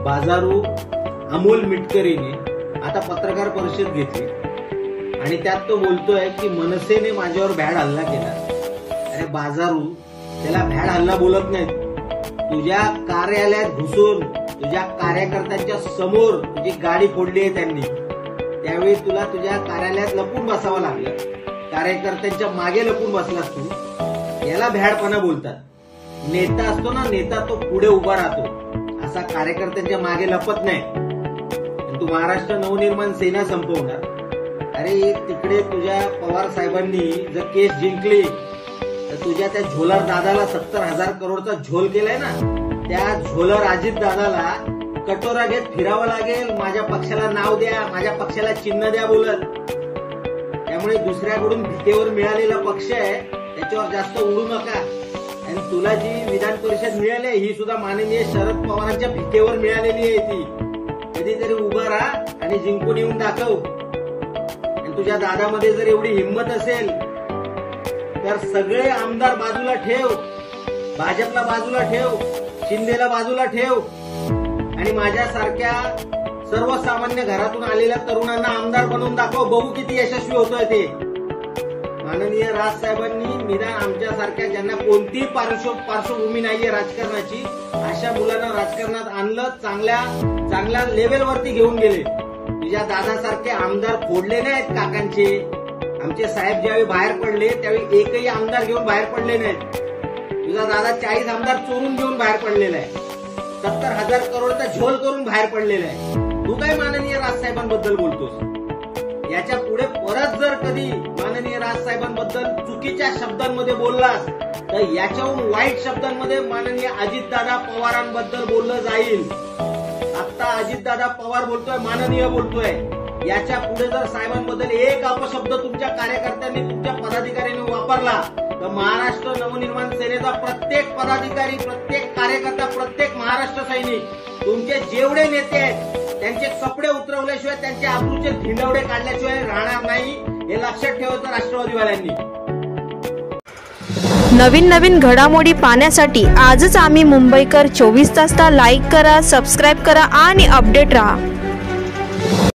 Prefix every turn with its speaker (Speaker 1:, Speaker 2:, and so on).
Speaker 1: बाजारू अमोल मिटकरीने आता पत्रकार परिषद घेतली आणि त्यात तो बोलतोय की मनसेने माझ्यावर भ्याड हल्ला केला। अरे बाजारू, त्याला भ्याड हल्ला बोलत नाहीत। तुझ्या कार्यालयात घुसून तुझ्या कार्यकर्त्यांच्या समोर तुझी गाडी फोडली आहे त्यांनी, त्यावेळी तुला तुझ्या कार्यालयात लपून बसावं लागलं, कार्यकर्त्यांच्या मागे लपून बसलास तू। याला भ्याडपणा बोलतात। नेता असतो ना, नेता तो पुढे उभा राहतो, असा कार्यकर्त्यांच्या मागे लपत नाही। तू महाराष्ट्र नवनिर्माण सेना संपवणार। अरे तिकडे तुझ्या पवार साहेबांनी जर केस जिंकली तर तुझ्या त्या झोलर दादाला 70,000 करोडचा झोल केलाय ना, त्या झोलर अजित दादाला कटोरा घेत फिरावं लागेल, माझ्या पक्षाला नाव द्या, माझ्या पक्षाला चिन्ह द्या बोलत। त्यामुळे दुसऱ्याकडून भीतेवर मिळालेला पक्ष आहे त्याच्यावर जास्त उडू नका। आणि तुला जी विधान परिषद मिळाली ही सुद्धा माननीय शरद पवारांच्या भीतेवर मिळालेली आहे। ती कधीतरी उभा राहा आणि जिंकून येऊन दाखव। आणि तुझ्या दादामध्ये जर एवढी हिंमत असेल तर सगळे आमदार बाजूला ठेव, भाजपला बाजूला ठेव, शिंदेला बाजूला ठेव आणि माझ्यासारख्या सर्वसामान्य घरातून आलेल्या तरुणांना आमदार बनवून दाखव, बघू किती यशस्वी होतोय ते। माननीय राजसाहेबांनी निदान आमच्यासारख्या ज्यांना कोणतीही पार्श्वभूमी नाहीये राजकारणाची, अशा मुलांना राजकारणात आणलं, चांगल्या लेव्हलवरती घेऊन गेले। तुझ्या दादासारखे आमदार फोडले नाहीत काकांचे। आमचे साहेब ज्यावेळी बाहेर पडले त्यावेळी एकही आमदार घेऊन बाहेर पडले नाहीत। तुझा दादा 40 आमदार चोरून घेऊन बाहेर पडलेला आहे, 70,000 करोडचा झोल करून बाहेर पडलेला आहे। तू काय माननीय राजसाहेबांबद्दल बोलतोस? याच्या पुढे परत जर कधी माननीय राजसाहेबांबद्दल चुकीच्या शब्दांमध्ये बोललास तर याच्याहून वाईट शब्दांमध्ये माननीय अजितदादा पवारांबद्दल बोललं जाईल। आता अजितदादा पवार बोलतोय, माननीय बोलतोय। याच्या पुढे जर साहेबांबद्दल एक अपशब्द तुमच्या कार्यकर्त्यांनी, तुमच्या पदाधिकाऱ्यांनी वापरला तर महाराष्ट्र नवनिर्माण सेनेचा प्रत्येक पदाधिकारी, प्रत्येक कार्यकर्ता, प्रत्येक महाराष्ट्र सैनिक, तुमचे जेवढे नेते आहेत त्यांचे कपडे उतरवल्याशिवाय, त्यांचे आबरूचे धिंडवडे काढल्याशिवाय राहणार नाही, हे लक्षात ठेवायचं राष्ट्रवादीवाल्यांनी।
Speaker 2: नवीन घडामोडी पाहण्यासाठी आजच आम्ही मुंबईकर 24 तासला लाईक करा, सबस्क्राईब करा आणि अपडेट रहा।